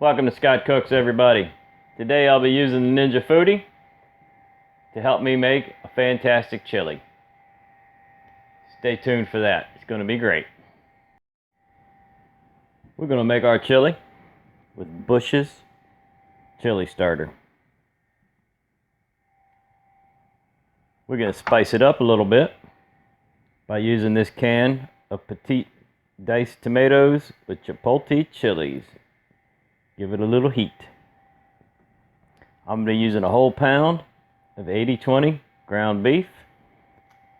Welcome to Scott Cooks, everybody. Today I'll be using the Ninja Foodi to help me make a fantastic chili. Stay tuned for that. It's going to be great. We're going to make our chili with Bush's chili starter. We're going to spice it up a little bit by using this can of petite diced tomatoes with Chipotle chilies. Give it a little heat. I'm going to be using a whole pound of 80/20 ground beef.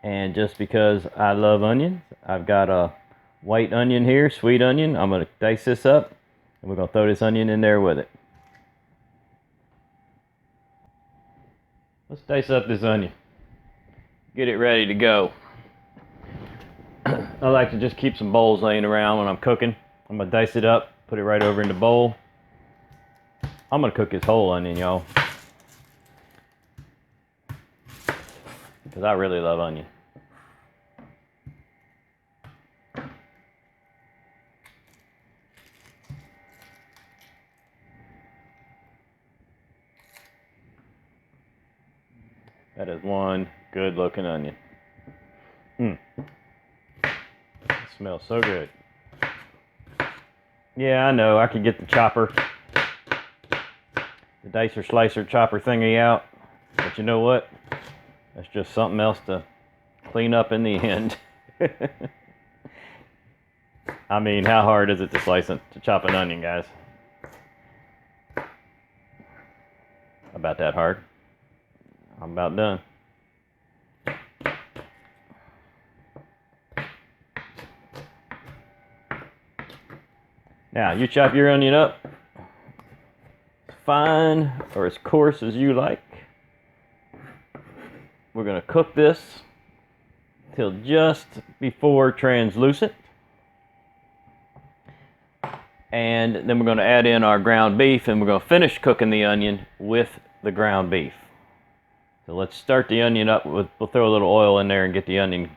And just because I love onions, I've got a white onion here, sweet onion. I'm going to dice this up, and we're going to throw this onion in there with it. Let's dice up this onion. Get it ready to go. I like to just keep some bowls laying around when I'm cooking. I'm going to dice it up, put it right over in the bowl. I'm going to cook this whole onion, y'all, because I really love onion. That is one good looking onion. It smells so good. Yeah, I know, I could get the chopper, the dicer slicer chopper thingy out, but you know what? That's just something else to clean up in the end. I mean, how hard is it to chop an onion, guys? About that hard. I'm about done. Now, you chop your onion up fine or as coarse as you like. We're going to cook this till just before translucent. And then we're going to add in our ground beef, and we're going to finish cooking the onion with the ground beef. So let's start the onion up. We'll throw a little oil in there and get the onion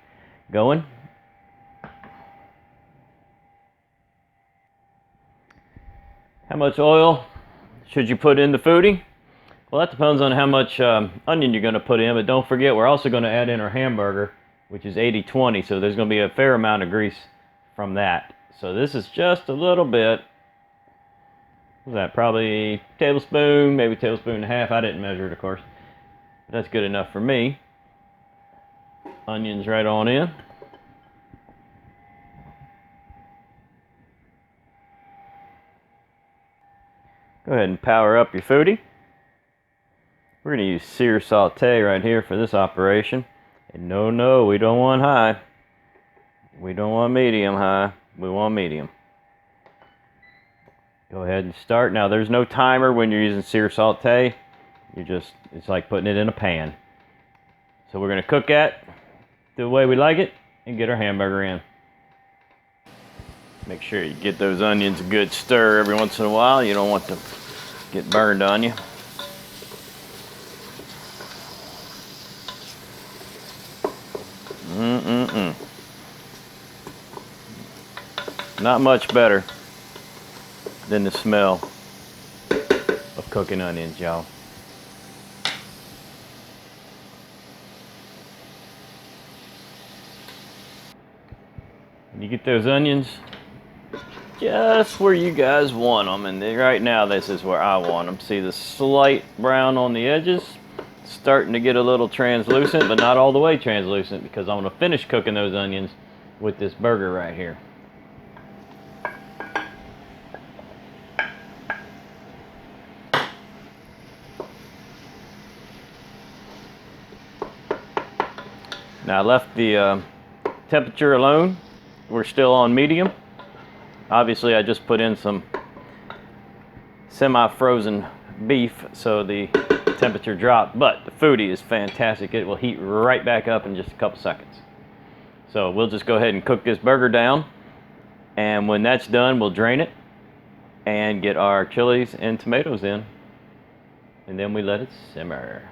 going. How much oil should you put in the Foodi? Well, that depends on how much onion you're going to put in, but don't forget we're also going to add in our hamburger, which is 80/20, so there's going to be a fair amount of grease from that. So this is just a little bit. What's that? Probably a tablespoon, maybe a tablespoon and a half. I didn't measure it, of course. But that's good enough for me. Onions right on in. Go ahead and power up your Foodi. We're going to use sear saute right here for this operation. And no, we don't want high. We don't want medium high. We want medium. Go ahead and start. Now, there's no timer when you're using sear saute. It's like putting it in a pan. So we're going to cook that the way we like it and get our hamburger in. Make sure you get those onions a good stir every once in a while. You don't want them to get burned on you. Not much better than the smell of cooking onions, y'all. You get those onions just where you guys want them, and right now this is where I want them. See the slight brown on the edges? Starting to get a little translucent, but not all the way translucent, because I'm going to finish cooking those onions with this burger right here. Now I left the temperature alone. We're still on medium. Obviously I just put in some semi-frozen beef, so the temperature dropped, but the Foodi is fantastic. It will heat right back up in just a couple seconds. So we'll just go ahead and cook this burger down, and when that's done we'll drain it and get our chilies and tomatoes in, and then we let it simmer.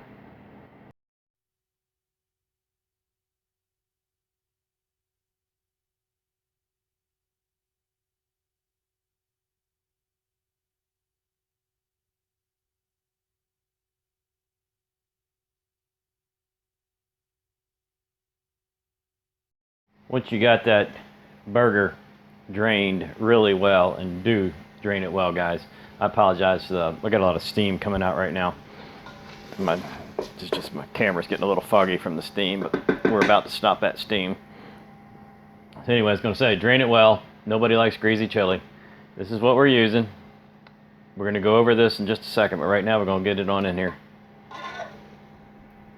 once you got that burger drained really well, and do drain it well, guys. I apologize. I got a lot of steam coming out right now. My camera's getting a little foggy from the steam, but we're about to stop that steam. So anyway, I was going to say, drain it well. Nobody likes greasy chili. This is what we're using. We're going to go over this in just a second, but right now we're going to get it on in here.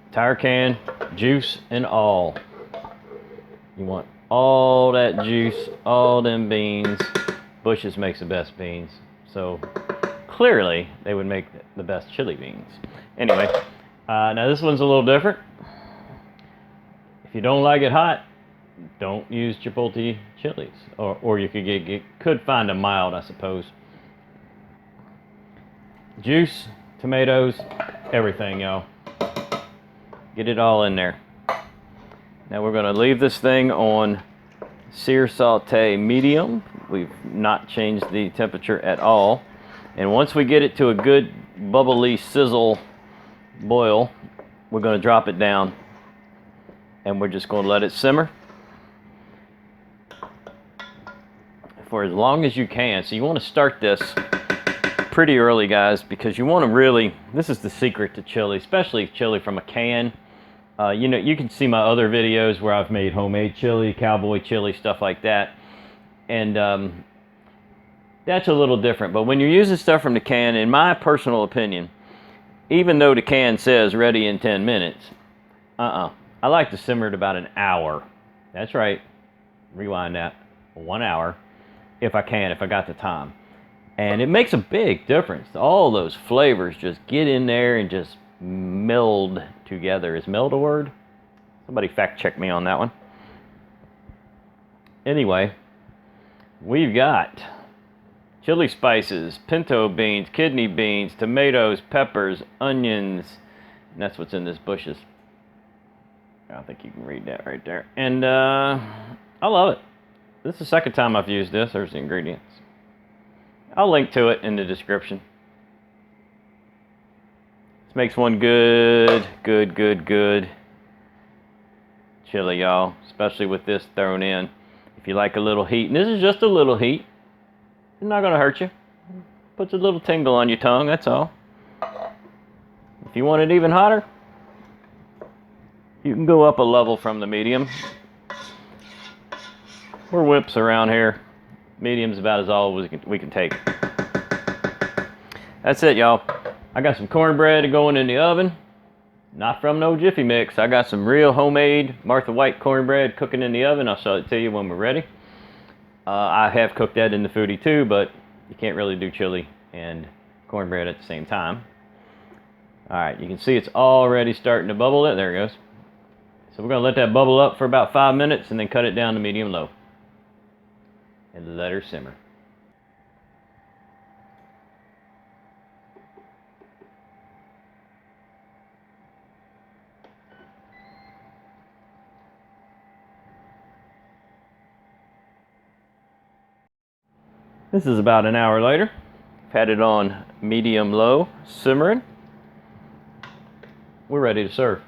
Entire can, juice and all. You want all that juice, all them beans. Bush's makes the best beans, so clearly they would make the best chili beans. Anyway, now this one's a little different. If you don't like it hot, don't use Chipotle chilies, or you could find a mild, I suppose. Juice, tomatoes, everything, y'all. Get it all in there. Now we're going to leave this thing on sear saute medium. We've not changed the temperature at all. And once we get it to a good bubbly sizzle boil, we're going to drop it down and we're just going to let it simmer for as long as you can. So you want to start this pretty early, guys, because you want to really, this is the secret to chili, especially chili from a can. You know, you can see my other videos where I've made homemade chili, cowboy chili, stuff like that. And that's a little different. But when you're using stuff from the can, in my personal opinion, even though the can says ready in 10 minutes, I like to simmer it about an hour. That's right. Rewind that. 1 hour, if I can, if I got the time. And it makes a big difference. All those flavors just get in there and just meld together. Is meld a word? Somebody fact check me on that one. Anyway, we've got chili spices, pinto beans, kidney beans, tomatoes, peppers, onions, and that's what's in this Bush's. I don't think you can read that right there. And I love it. This is the second time I've used this. There's the ingredients. I'll link to it in the description. This makes one good chili, y'all, especially with this thrown in. If you like a little heat, and this is just a little heat, it's not going to hurt you. Puts a little tingle on your tongue, that's all. If you want it even hotter, you can go up a level from the medium. We're wimps around here. Medium's about as all as we can take. That's it, y'all. I got some cornbread going in the oven. Not from no Jiffy Mix. I got some real homemade Martha White cornbread cooking in the oven. I'll show it to you when we're ready. I have cooked that in the Foodi too, but you can't really do chili and cornbread at the same time. Alright, you can see it's already starting to bubble. There it goes. So we're going to let that bubble up for about 5 minutes and then cut it down to medium-low. And let her simmer. This is about an hour later. I've had it on medium-low, simmering. We're ready to serve.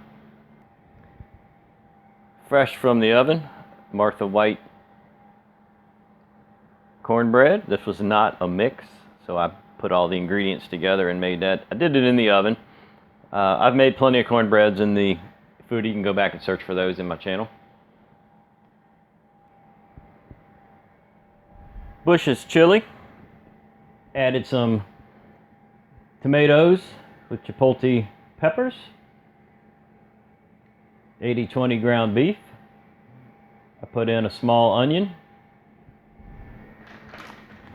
Fresh from the oven, Martha White cornbread. This was not a mix, so I put all the ingredients together and made that. I did it in the oven. I've made plenty of cornbreads in the Foodi. You can go back and search for those in my channel. Bush's chili. Added some tomatoes with Chipotle peppers. 80-20 ground beef. I put in a small onion.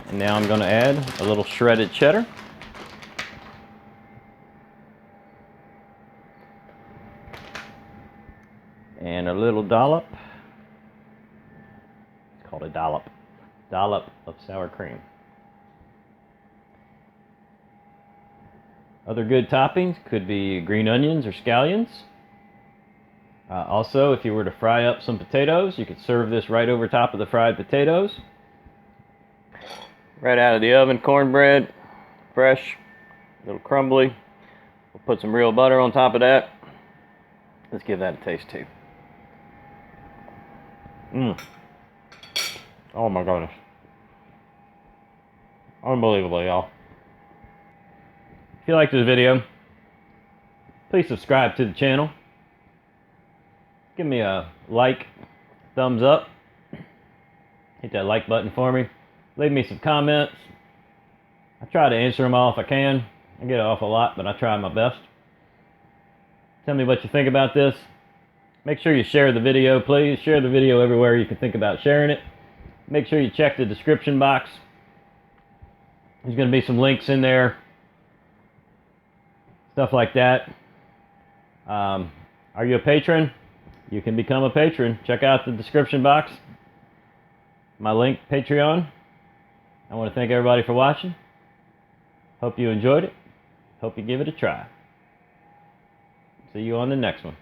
And now I'm going to add a little shredded cheddar. And a little dollop. It's called a dollop. Dollop of sour cream. Other good toppings could be green onions or scallions. Also, if you were to fry up some potatoes, you could serve this right over top of the fried potatoes. Right out of the oven, cornbread, fresh, a little crumbly. We'll put some real butter on top of that. Let's give that a taste too. Oh my goodness. Unbelievable, y'all. If you like this video, please subscribe to the channel. Give me a like, thumbs up. Hit that like button for me. Leave me some comments. I try to answer them all if I can. I get off a lot, but I try my best. Tell me what you think about this. Make sure you share the video, please. Share the video everywhere you can think about sharing it. Make sure you check the description box. There's going to be some links in there. Stuff like that. Are you a patron? You can become a patron. Check out the description box. My link, Patreon. I want to thank everybody for watching. Hope you enjoyed it. Hope you give it a try. See you on the next one.